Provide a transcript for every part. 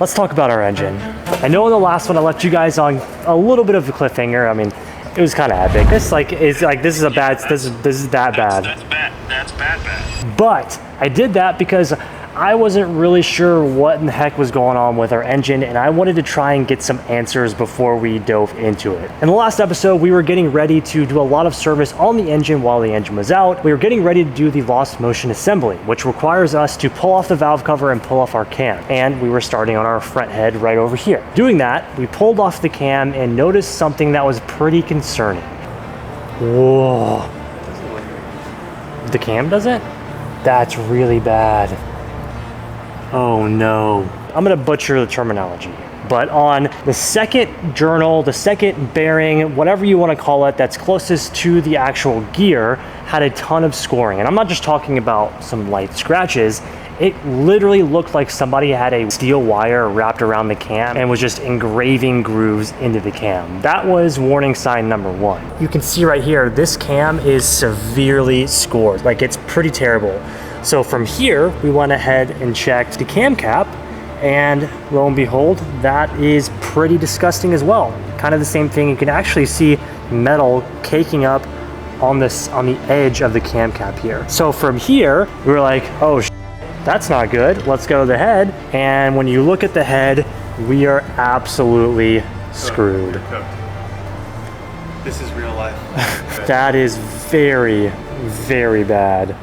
let's talk about our engine. I know in the last one I left you guys on a little bit of a cliffhanger. I mean, it was kind of epic. This is that bad. That's bad. But I did that because I wasn't really sure what in the heck was going on with our engine, and I wanted to try and get some answers before we dove into it. In the last episode, we were getting ready to do a lot of service on the engine while the engine was out. We were getting ready to do the lost motion assembly, which requires us to pull off the valve cover and pull off our cam. And we were starting on our front head right over here. Doing that, we pulled off the cam and noticed something that was pretty concerning. Whoa. The cam doesn't? That's really bad. Oh no. I'm gonna butcher the terminology, but on the second journal, the second bearing, whatever you wanna call it, that's closest to the actual gear, had a ton of scoring. And I'm not just talking about some light scratches. It literally looked like somebody had a steel wire wrapped around the cam and was just engraving grooves into the cam. That was warning sign number one. You can see right here, this cam is severely scored. Like, it's pretty terrible. So from here, we went ahead and checked the cam cap, and lo and behold, that is pretty disgusting as well. Kind of the same thing. You can actually see metal caking up on the edge of the cam cap here. So from here, we were like, oh, that's not good. Let's go to the head. And when you look at the head, we are absolutely screwed. This is real life. That is very, very bad.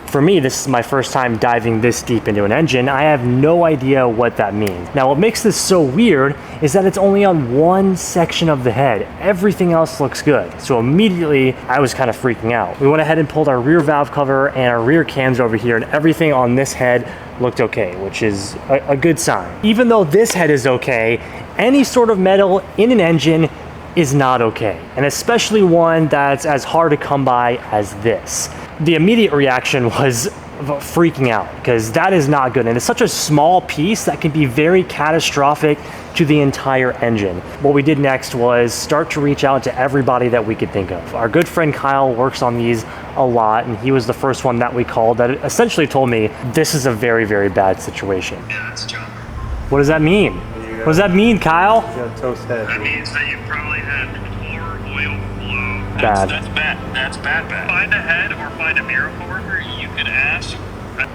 For me, this is my first time diving this deep into an engine. I have no idea what that means. Now, what makes this so weird is that it's only on one section of the head. Everything else looks good. So immediately, I was kind of freaking out. We went ahead and pulled our rear valve cover and our rear cams over here, and everything on this head looked okay, which is a good sign. Even though this head is okay, any sort of metal in an engine is not okay, and especially one that's as hard to come by as this. The immediate reaction was freaking out, because that is not good, and it's such a small piece that can be very catastrophic to the entire engine. What we did next was start to reach out to everybody that we could think of. Our good friend Kyle works on these a lot, and he was the first one that we called that essentially told me this is a very, very bad situation. Yeah, that's junk. What does that mean? What does that mean, Kyle? You got toast head. That means that you probably had floor oil flow. Bad. That's bad. That's bad. Find a head or find a miracle worker. You could ask.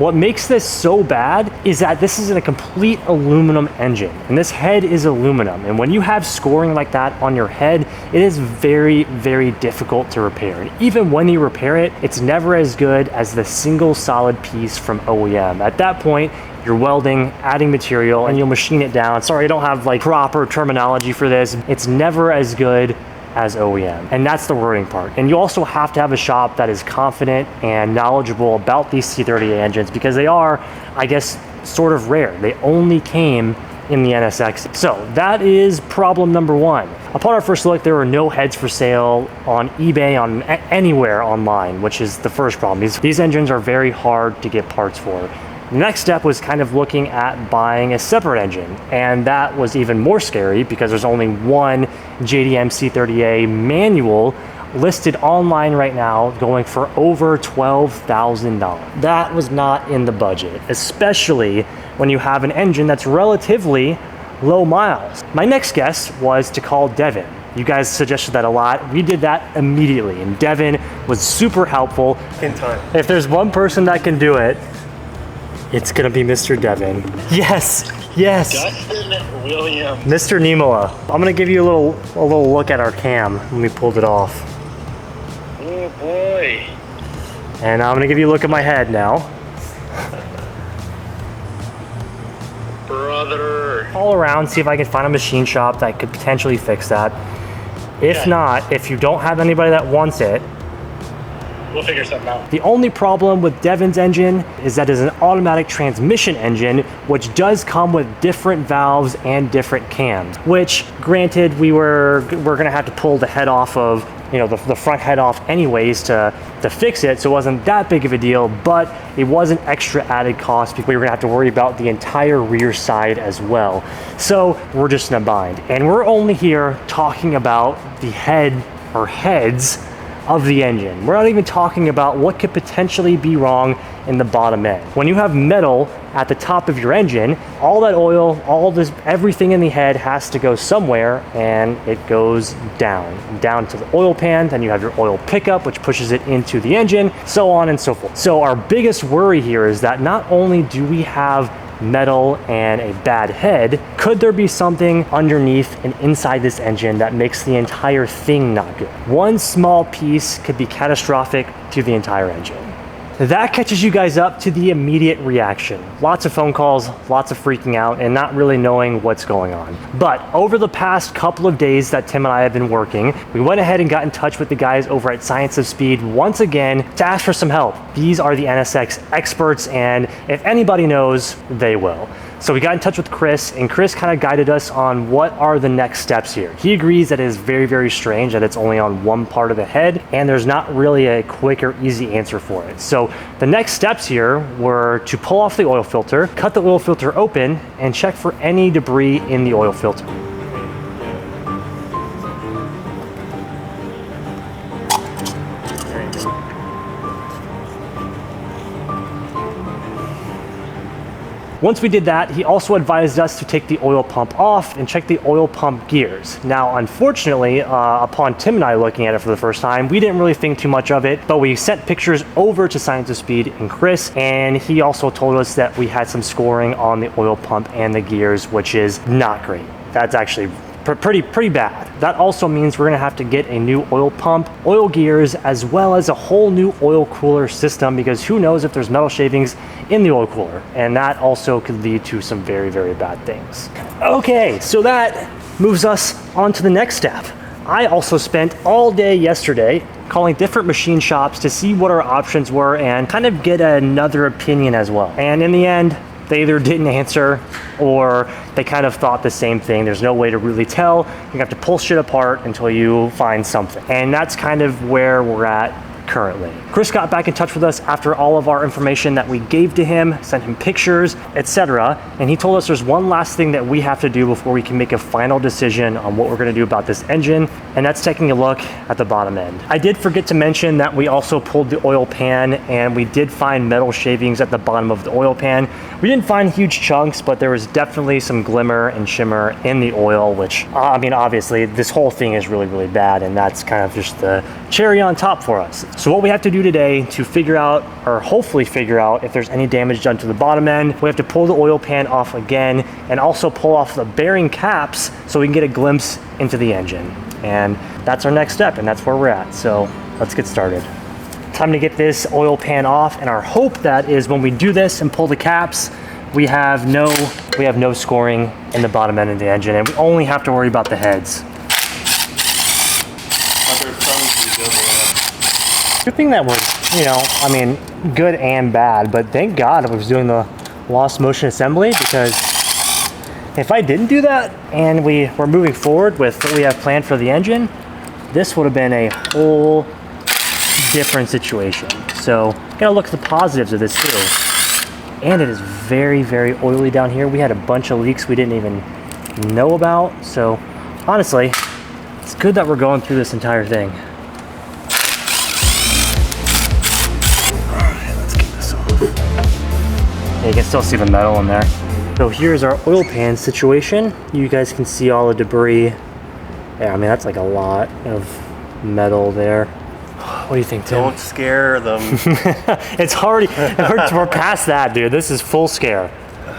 What makes this so bad is that this is a complete aluminum engine, and this head is aluminum. And when you have scoring like that on your head, it is very, very difficult to repair. And even when you repair it, it's never as good as the single solid piece from OEM. At that point, you're welding, adding material, and you'll machine it down. Sorry, I don't have like proper terminology for this. It's never as good as OEM, and that's the worrying part. And you also have to have a shop that is confident and knowledgeable about these C30A engines, because they are, I guess, sort of rare. They only came in the NSX. So that is problem number one. Upon our first look, there were no heads for sale on eBay, on anywhere online, which is the first problem. These engines are very hard to get parts for. The next step was kind of looking at buying a separate engine, and that was even more scary because there's only one JDM C30A manual listed online right now going for over $12,000. That was not in the budget, especially when you have an engine that's relatively low miles. My next guess was to call Devin. You guys suggested that a lot. We did that immediately, and Devin was super helpful. In time. If there's one person that can do it, it's gonna be Mr. Devin. Yes, yes. Dustin Williams. Mr. Niemola. I'm gonna give you a little look at our cam when we pulled it off. Oh boy. And I'm gonna give you a look at my head now. Brother. All around, see if I can find a machine shop that could potentially fix that. If not, if you don't have anybody that wants it, we'll figure something out. The only problem with Devin's engine is that it's an automatic transmission engine, which does come with different valves and different cams, which granted, we're gonna have to pull the head off of, you know, the front head off anyways to fix it, so it wasn't that big of a deal, but it was an extra added cost because we were gonna have to worry about the entire rear side as well. So we're just in a bind. And we're only here talking about the head or heads of the engine. We're not even talking about what could potentially be wrong in the bottom end. When you have metal at the top of your engine, all that oil, all this, everything in the head has to go somewhere, and it goes down to the oil pan. Then you have your oil pickup, which pushes it into the engine, so on and so forth. So our biggest worry here is that not only do we have metal and a bad head, could there be something underneath and inside this engine that makes the entire thing not good? One small piece could be catastrophic to the entire engine. That catches you guys up to the immediate reaction. Lots of phone calls, lots of freaking out, and not really knowing what's going on. But over the past couple of days that Tim and I have been working, we went ahead and got in touch with the guys over at Science of Speed once again to ask for some help. These are the NSX experts, and if anybody knows, they will. So we got in touch with Chris, and Chris kind of guided us on what are the next steps here. He agrees that it is very, very strange that it's only on one part of the head, and there's not really a quick or easy answer for it. So the next steps here were to pull off the oil filter, cut the oil filter open, and check for any debris in the oil filter. Once we did that, he also advised us to take the oil pump off and check the oil pump gears. Now, unfortunately, upon Tim and I looking at it for the first time, we didn't really think too much of it, but we sent pictures over to Science of Speed and Chris, and he also told us that we had some scoring on the oil pump and the gears, which is not great. That's actually pretty bad. That also means we're gonna have to get a new oil pump, oil gears, as well as a whole new oil cooler system, because who knows if there's metal shavings in the oil cooler, and that also could lead to some very, very bad things. Okay, so that moves us on to the next step. I also spent all day yesterday calling different machine shops to see what our options were and kind of get another opinion as well. And in the end, they either didn't answer or they kind of thought the same thing. There's no way to really tell. You have to pull shit apart until you find something. And that's kind of where we're at currently. Chris got back in touch with us after all of our information that we gave to him, sent him pictures, etc. And he told us there's one last thing that we have to do before we can make a final decision on what we're gonna do about this engine, and that's taking a look at the bottom end. I did forget to mention that we also pulled the oil pan, and we did find metal shavings at the bottom of the oil pan. We didn't find huge chunks, but there was definitely some glimmer and shimmer in the oil, which, I mean, obviously this whole thing is really, really bad, and that's kind of just the cherry on top for us. So what we have to do today to figure out, or hopefully figure out, if there's any damage done to the bottom end, we have to pull the oil pan off again and also pull off the bearing caps so we can get a glimpse into the engine. And that's our next step, and that's where we're at. So let's get started. Time to get this oil pan off, and our hope that is when we do this and pull the caps, we have no scoring in the bottom end of the engine, and we only have to worry about the heads. Good thing that was, you know, I mean, good and bad, but thank God I was doing the lost motion assembly, because if I didn't do that and we were moving forward with what we have planned for the engine, this would have been a whole different situation. So gotta look at the positives of this too. And it is very, very oily down here. We had a bunch of leaks we didn't even know about. So honestly, it's good that we're going through this entire thing. You can still see the metal in there. So here's our oil pan situation. You guys can see all the debris. Yeah, I mean, that's like a lot of metal there. What do you think, Tim? Don't scare them. It's already, we're past that, dude. This is full scare.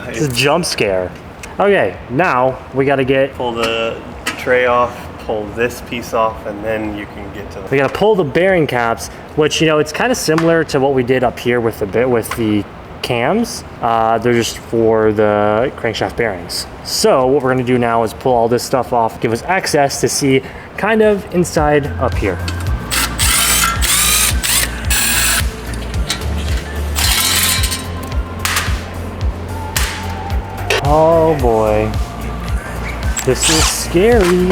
This is jump scare. Okay, now we gotta pull the tray off, pull this piece off, and then you can get to we gotta pull the bearing caps, which, you know, it's kind of similar to what we did up here with the cams. They're just for the crankshaft bearings. So what we're gonna do now is pull all this stuff off, give us access to see kind of inside up here. Oh boy, this is scary.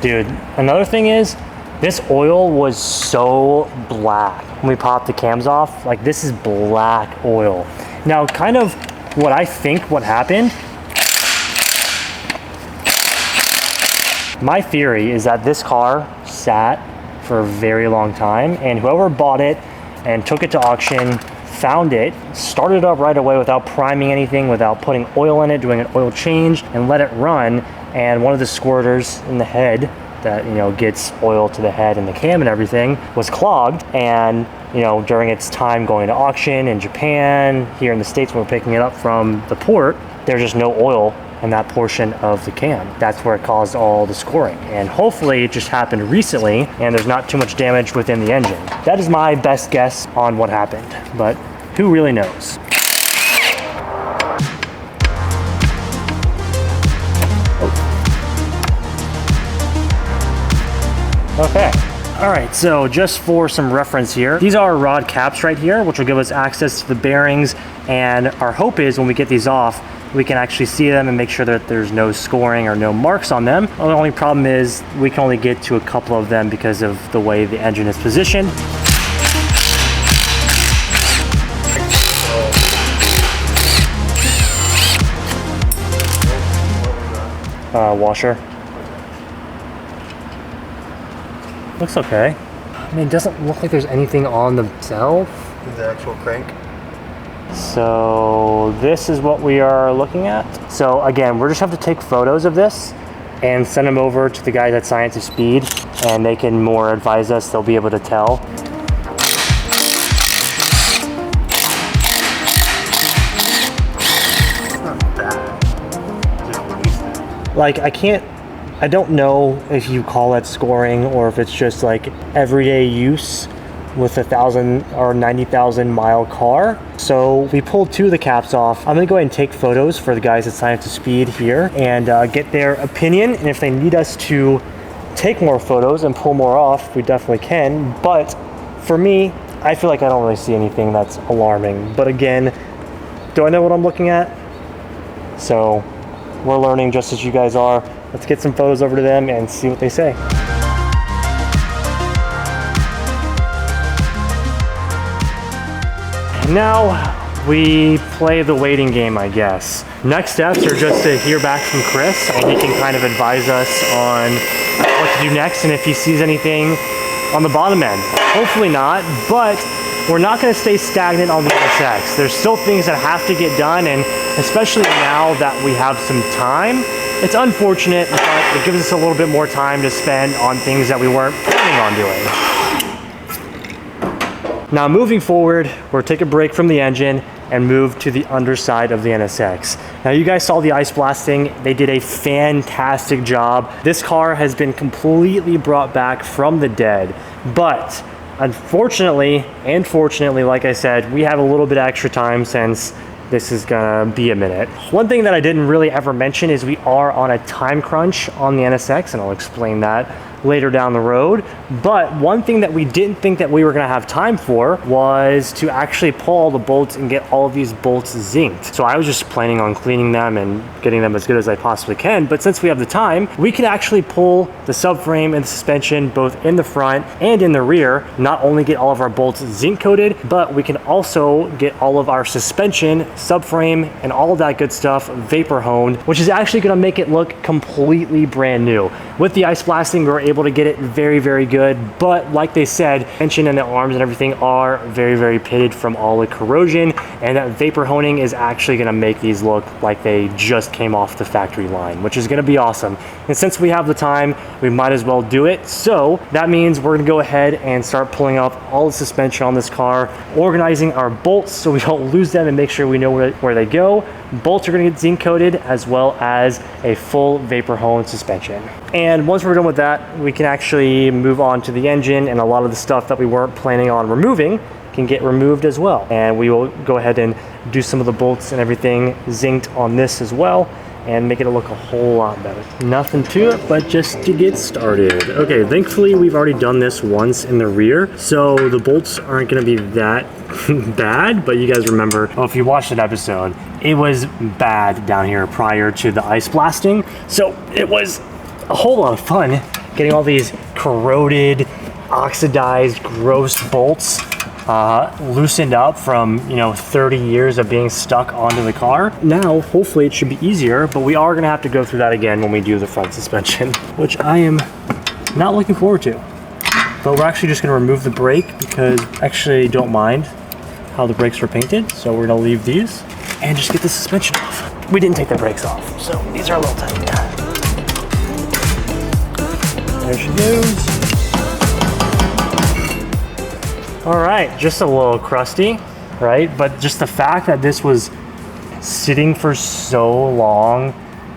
Dude, another thing is, this oil was so black when we popped the cams off. Like, this is black oil. Now, kind of what I think what happened My theory is that this car sat for a very long time, and whoever bought it and took it to auction, found it, started it up right away without priming anything, without putting oil in it, doing an oil change, and let it run. And one of the squirters in the head that, you know, gets oil to the head and the cam and everything was clogged. And, you know, during its time going to auction in Japan, here in the States when we're picking it up from the port, there's just no oil in that portion of the cam. That's where it caused all the scoring. And hopefully it just happened recently and there's not too much damage within the engine. That is my best guess on what happened, but who really knows? Okay. All right, so just for some reference here, these are rod caps right here, which will give us access to the bearings. And our hope is when we get these off, we can actually see them and make sure that there's no scoring or no marks on them. The only problem is we can only get to a couple of them because of the way the engine is positioned. Washer. Looks okay. I mean, it doesn't look like there's anything on the itself. The actual crank. So this is what we are looking at. So again, we're just have to take photos of this and send them over to the guys at Science of Speed, and they can more advise us. They'll be able to tell. Not bad. Just wasted. Like I don't know if you call it scoring or if it's just like everyday use with 1,000 or 90,000 mile car. So we pulled two of the caps off. I'm gonna go ahead and take photos for the guys at Science of Speed here and get their opinion. And if they need us to take more photos and pull more off, we definitely can. But for me, I feel like I don't really see anything that's alarming. But again, do I know what I'm looking at? So we're learning just as you guys are. Let's get some photos over to them and see what they say. Now we play the waiting game, I guess. Next steps are just to hear back from Chris, and he can kind of advise us on what to do next and if he sees anything on the bottom end. Hopefully not, but we're not going to stay stagnant on the NSX. There's still things that have to get done, and especially now that we have some time, it's unfortunate, but it gives us a little bit more time to spend on things that we weren't planning on doing. Now moving forward, we'll take a break from the engine and move to the underside of the NSX. Now you guys saw the ice blasting. They did a fantastic job. This car has been completely brought back from the dead, but unfortunately and fortunately, like I said, we have a little bit extra time since this is gonna be a minute. One thing that I didn't really ever mention is we are on a time crunch on the NSX, and I'll explain that later down the road. But one thing that we didn't think that we were gonna have time for was to actually pull all the bolts and get all of these bolts zinced. So I was just planning on cleaning them and getting them as good as I possibly can. But since we have the time, we can actually pull the subframe and the suspension both in the front and in the rear, not only get all of our bolts zinc coated, but we can also get all of our suspension, subframe, and all of that good stuff vapor honed, which is actually gonna make it look completely brand new. With the ice blasting, we were able to get it very, very good. But like they said, engine and the arms and everything are very, very pitted from all the corrosion, and that vapor honing is actually gonna make these look like they just came off the factory line, which is gonna be awesome. And since we have the time, we might as well do it. So that means we're gonna go ahead and start pulling up all the suspension on this car, organizing our bolts so we don't lose them and make sure we know where they go. Bolts are gonna get zinc coated, as well as a full vapor honed suspension. And once we're done with that, we can actually move on to the engine, and a lot of the stuff that we weren't planning on removing can get removed as well. And we will go ahead and do some of the bolts and everything zinced on this as well, and make it look a whole lot better. Nothing to it, but just to get started. Okay, thankfully we've already done this once in the rear, so the bolts aren't gonna be that bad, but you guys remember, well, if you watched that episode, it was bad down here prior to the ice blasting. So it was a whole lot of fun getting all these corroded, oxidized, gross bolts loosened up from, 30 years of being stuck onto the car. Now, hopefully it should be easier, but we are gonna have to go through that again when we do the front suspension, which I am not looking forward to. But we're actually just gonna remove the brake because I actually don't mind how the brakes were painted. So we're gonna leave these and just get the suspension off. We didn't take the brakes off, so these are a little tight. There she goes. All right, just a little crusty, right? But just the fact that this was sitting for so long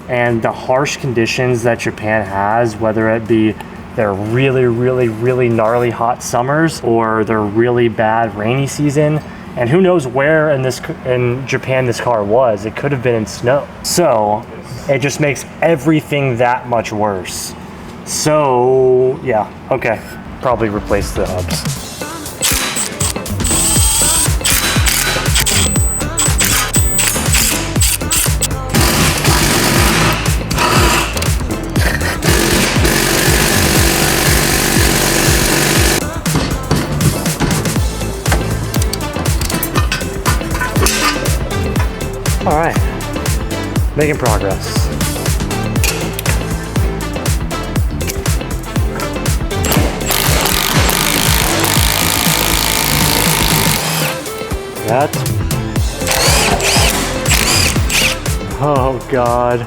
and the harsh conditions that Japan has, whether it be their really, really, really gnarly hot summers or their really bad rainy season, and who knows where in Japan this car was. It could have been in snow. So it just makes everything that much worse. So yeah, okay, probably replace the hubs. All right, making progress. That. Oh God.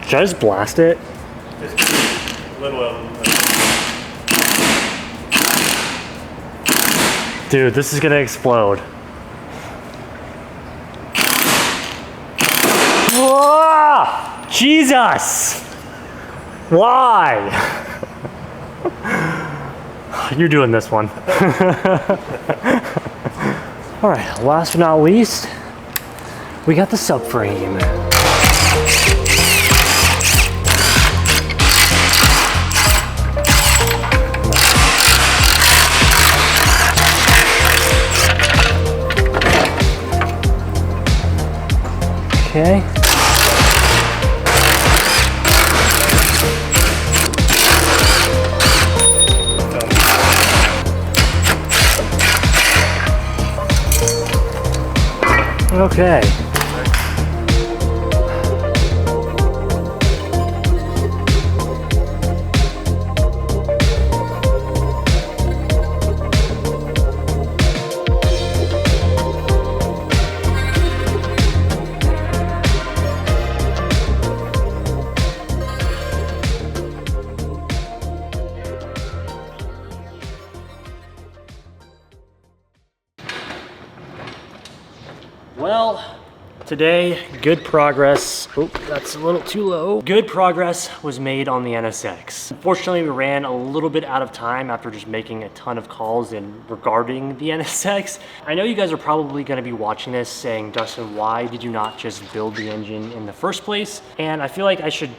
Should I just blast it? Dude, this is gonna explode. Whoa! Jesus! Why? You're doing this one. All right, last but not least, we got the subframe. Okay. Okay. Well, today, good progress. Oh, that's a little too low. Good progress was made on the NSX. Unfortunately, we ran a little bit out of time after just making a ton of calls regarding the NSX. I know you guys are probably gonna be watching this saying, Dustin, why did you not just build the engine in the first place? And I feel like I should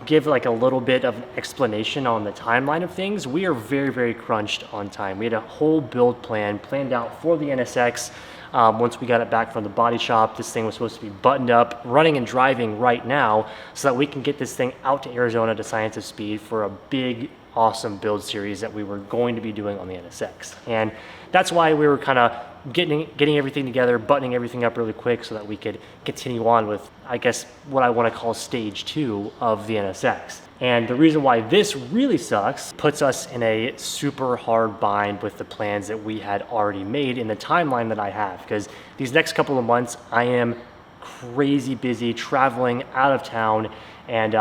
give like a little bit of an explanation on the timeline of things. We are very, very crunched on time. We had a whole build plan planned out for the NSX. Once we got it back from the body shop, this thing was supposed to be buttoned up, running and driving right now so that we can get this thing out to Arizona to Science of Speed for a big, awesome build series that we were going to be doing on the NSX. And that's why we were kind of getting everything together, buttoning everything up really quick so that we could continue on with, I guess, what I want to call stage 2 of the NSX. And the reason why this really sucks puts us in a super hard bind with the plans that we had already made in the timeline that I have, because these next couple of months I am crazy busy traveling out of town, and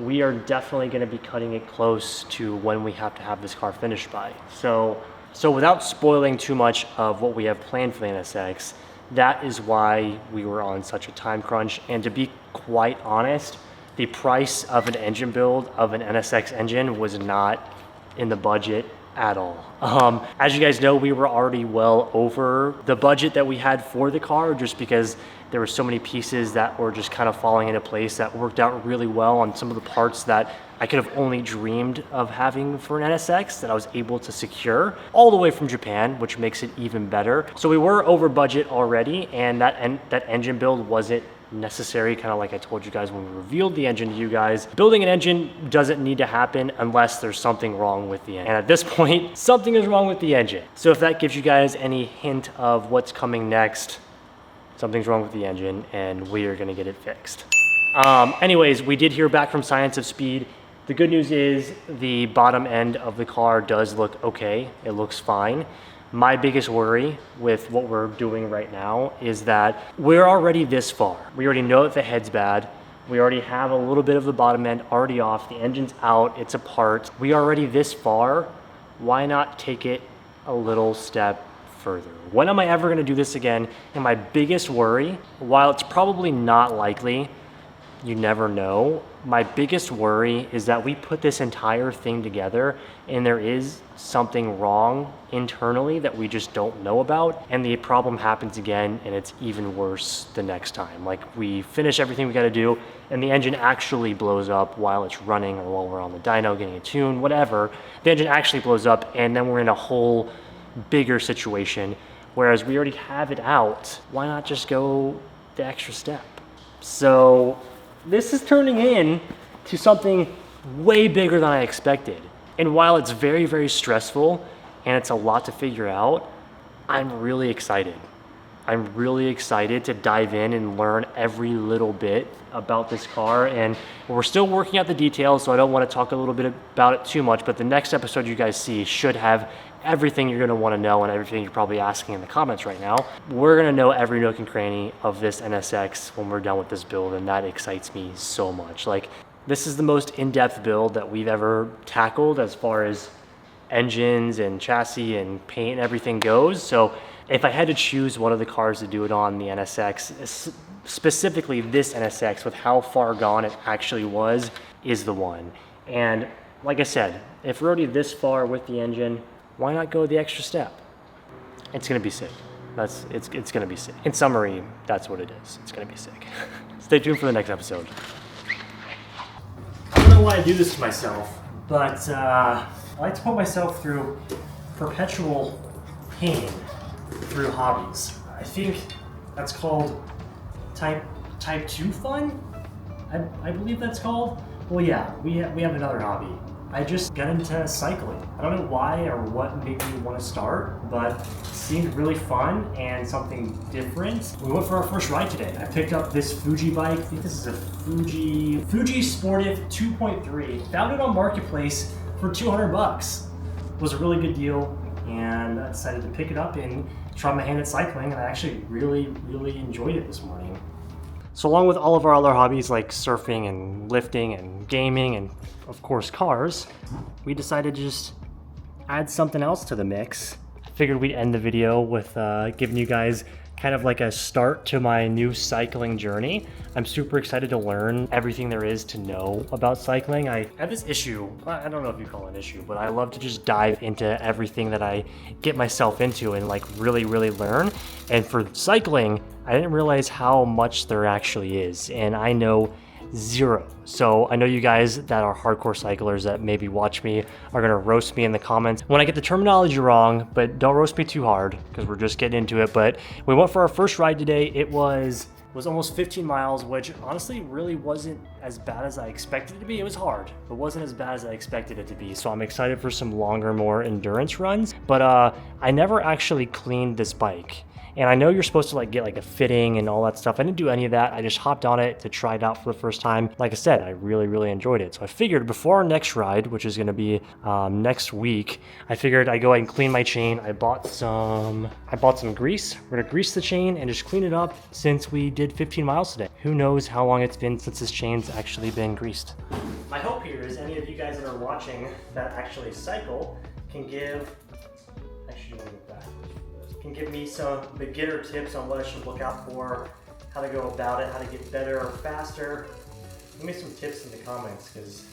we are definitely going to be cutting it close to when we have to have this car finished by. So without spoiling too much of what we have planned for the NSX, that is why we were on such a time crunch. And to be quite honest, the price of an engine build of an NSX engine was not in the budget at all. As you guys know, we were already well over the budget that we had for the car, just because there were so many pieces that were just kind of falling into place that worked out really well on some of the parts that I could have only dreamed of having for an NSX that I was able to secure all the way from Japan, which makes it even better. So we were over budget already, and that engine build wasn't necessary, kind of like I told you guys when we revealed the engine to you guys. Building an engine doesn't need to happen unless there's something wrong with the engine. And at this point, something is wrong with the engine. So if that gives you guys any hint of what's coming next, something's wrong with the engine and we are gonna get it fixed. Anyways, we did hear back from Science of Speed. The good news is the bottom end of the car does look okay. It looks fine. My biggest worry with what we're doing right now is that we're already this far. We already know that the head's bad. We already have a little bit of the bottom end already off. The engine's out, it's apart. We are already this far. Why not take it a little step further? When am I ever gonna do this again? And my biggest worry, while it's probably not likely, you never know, my biggest worry is that we put this entire thing together and there is something wrong internally that we just don't know about, and the problem happens again and it's even worse the next time. Like, we finish everything we gotta do and the engine actually blows up while it's running or while we're on the dyno getting a tune, whatever. The engine actually blows up and then we're in a whole bigger situation, whereas we already have it out. Why not just go the extra step? So this is turning in to something way bigger than I expected. And while it's very, very stressful and it's a lot to figure out, I'm really excited. I'm really excited to dive in and learn every little bit about this car. And we're still working out the details, so I don't want to talk a little bit about it too much, but the next episode you guys see should have everything you're going to want to know and everything you're probably asking in the comments right now. We're going to know every nook and cranny of this NSX when we're done with this build, and that excites me so much. Like, this is the most in-depth build that we've ever tackled as far as engines and chassis and paint and everything goes. So if I had to choose one of the cars to do it on, the NSX, specifically this NSX with how far gone it actually was, is the one. And like I said, if we're already this far with the engine, why not go the extra step? It's gonna be sick. It's gonna be sick. In summary, that's what it is. It's gonna be sick. Stay tuned for the next episode. I don't know why I do this to myself, but I like to put myself through perpetual pain through hobbies. I think that's called type 2 fun? I believe that's called. Well, yeah, we have another hobby. I just got into cycling. I don't know why or what made me want to start, but it seemed really fun and something different. We went for our first ride today. I picked up this Fuji bike. I think this is a Fuji Sportive 2.3. Found it on Marketplace for $200. It was a really good deal, and I decided to pick it up and try my hand at cycling, and I actually really, really enjoyed it this morning. So along with all of our other hobbies like surfing and lifting and gaming and of course cars, we decided to just add something else to the mix. I figured we'd end the video with giving you guys kind of like a start to my new cycling journey. I'm super excited to learn everything there is to know about cycling. I have this issue, I don't know if you call it an issue, but I love to just dive into everything that I get myself into and like really, really learn. And for cycling, I didn't realize how much there actually is, and I know zero. So I know you guys that are hardcore cyclers that maybe watch me are gonna roast me in the comments when I get the terminology wrong, but don't roast me too hard because we're just getting into it. But we went for our first ride today. It was almost 15 miles, which honestly really wasn't as bad as I expected it to be. It was hard, but wasn't as bad as I expected it to be. So I'm excited for some longer, more endurance runs. But I never actually cleaned this bike. And I know you're supposed to like get like a fitting and all that stuff. I didn't do any of that. I just hopped on it to try it out for the first time. Like I said, I really, really enjoyed it. So I figured before our next ride, which is gonna be next week, I figured I'd go ahead and clean my chain. I bought some grease. We're gonna grease the chain and just clean it up since we did 15 miles today. Who knows how long it's been since this chain's actually been greased. My hope here is any of you guys that are watching that actually cycle can give, can give me some beginner tips on what I should look out for, how to go about it, how to get better or faster. Give me some tips in the comments, because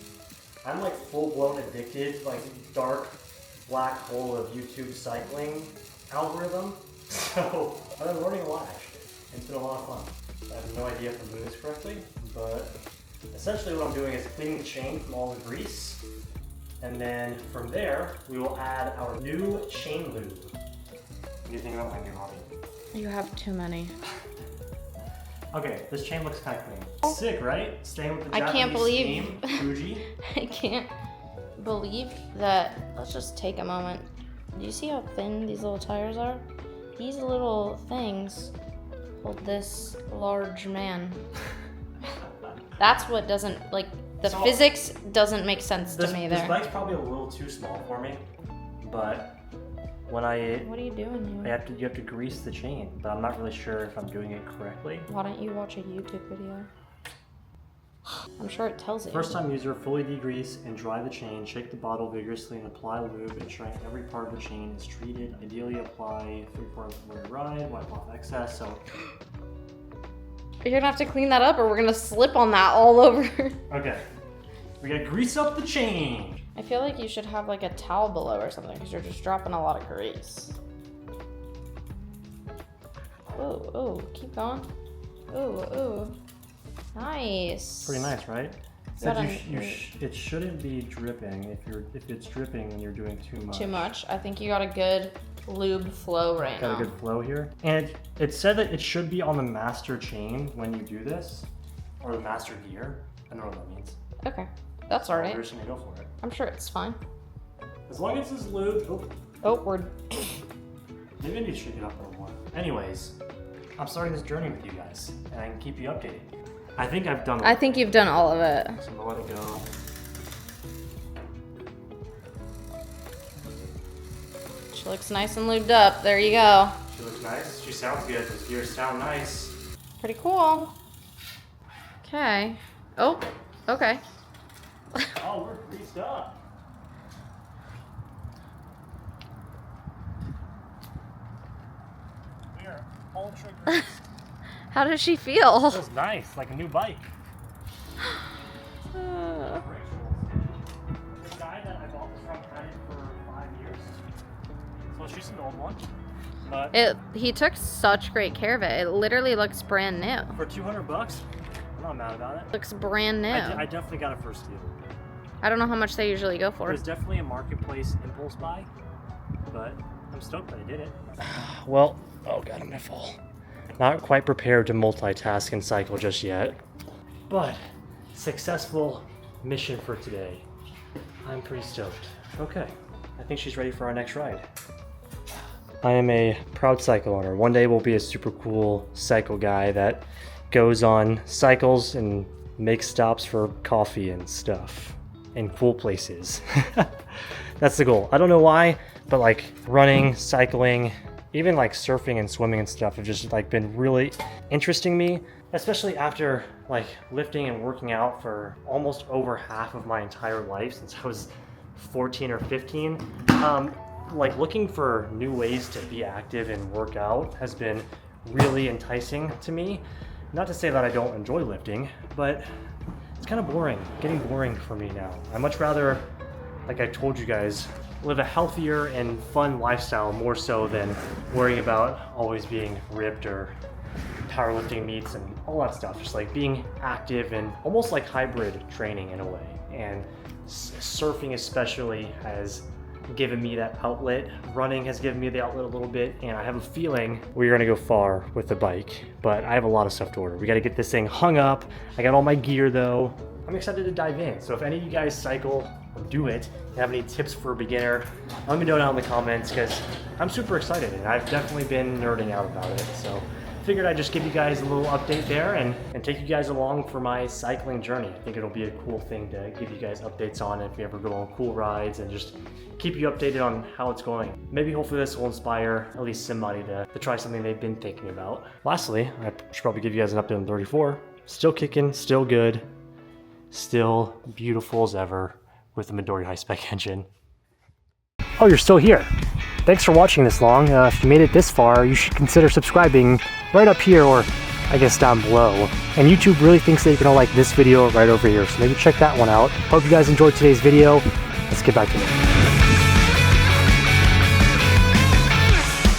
I'm like full-blown addicted, like dark black hole of YouTube cycling algorithm. So I've been learning a lot actually. It's been a lot of fun. I have no idea if I'm doing this correctly, but essentially what I'm doing is cleaning the chain from all the grease, and then from there we will add our new chain lube. What do you think about my new hobby? You have too many. Okay, this chain looks kind of clean. Sick, right? Staying with the Japanese I can't believe theme, Fuji. I can't believe that. Let's just take a moment. Do you see how thin these little tires are? These little things hold this large man. That's what doesn't, like, the physics doesn't make sense to me there. This bike's probably a little too small for me, but when I... What are you doing You here? have to grease the chain, but I'm not really sure if I'm doing it correctly. Why don't you watch a YouTube video? I'm sure it tells you. First time user, fully degrease and dry the chain, shake the bottle vigorously and apply lube, ensuring every part of the chain is treated. Ideally apply 3/4 of the way ride, wipe off excess, so... You're gonna have to clean that up or we're gonna slip on that all over. Okay, we gotta grease up the chain. I feel like you should have like a towel below or something because you're just dropping a lot of grease. Ooh, ooh, keep going. Ooh, ooh. Nice. Pretty nice, right? It shouldn't be dripping. If it's dripping, then you're doing too much. Too much. I think you got a good lube flow right now. Got a good flow here. And it said that it should be on the master chain when you do this, or the master gear. I don't know what that means. Okay, that's all right. We're just gonna go for it. I'm sure it's fine. As long as it's lubed. Oh, Oh, we're. maybe I need to shake it up a little more. Anyways, I'm starting this journey with you guys, and I can keep you updated. I think I've done. I think you've done all of it. So I'm gonna let it go. She looks nice and lubed up. There you go. She looks nice. She sounds good. Those gears sound nice. Pretty cool. Okay. Oh, okay. Oh, we're greased up. We are ultra greased. How does she feel? Feels nice, like a new bike. Uh, The guy that I bought this from had it for 5 years. So she's an old one. But he took such great care of it. It literally looks brand new. for $200, I'm not mad about it. Looks brand new. I definitely got it for a steal. I don't know how much they usually go It for. was definitely a marketplace impulse buy, but I'm stoked that I did it. Well, oh god, I'm gonna fall. Not quite prepared to multitask and cycle just yet, but successful mission for today. I'm pretty stoked. Okay, I think she's ready for our next ride. I am a proud cycle owner. One day we'll be a super cool cycle guy that goes on cycles and makes stops for coffee and stuff in cool places. That's the goal. I don't know why, but like running, cycling, even like surfing and swimming and stuff have just like been really interesting me, especially after like lifting and working out for almost over half of my entire life since I was 14 or 15. Like looking for new ways to be active and work out has been really enticing to me. Not to say that I don't enjoy lifting, but it's kind of boring, getting boring for me now. I much rather, like I told you guys, live a healthier and fun lifestyle more so than worrying about always being ripped or powerlifting meets and all that stuff. Just like being active and almost like hybrid training in a way. And surfing especially has given me that outlet. Running has given me the outlet a little bit, and I have a feeling we're gonna go far with the bike, but I have a lot of stuff to order. We gotta get this thing hung up. I got all my gear though. I'm excited to dive in. So if any of you guys cycle or do it, and have any tips for a beginner, let me know down in the comments because I'm super excited and I've definitely been nerding out about it. So figured I'd just give you guys a little update there and take you guys along for my cycling journey. I think it'll be a cool thing to give you guys updates on if you ever go on cool rides and just keep you updated on how it's going. Maybe hopefully this will inspire at least somebody to try something they've been thinking about. Lastly, I should probably give you guys an update on 34. Still kicking, still good, still beautiful as ever with the Midori high-spec engine. Oh, you're still here. Thanks for watching this long. If you made it this far, you should consider subscribing right up here or I guess down below. And YouTube really thinks that you're gonna like this video right over here, so maybe check that one out. Hope you guys enjoyed today's video. Let's get back to it.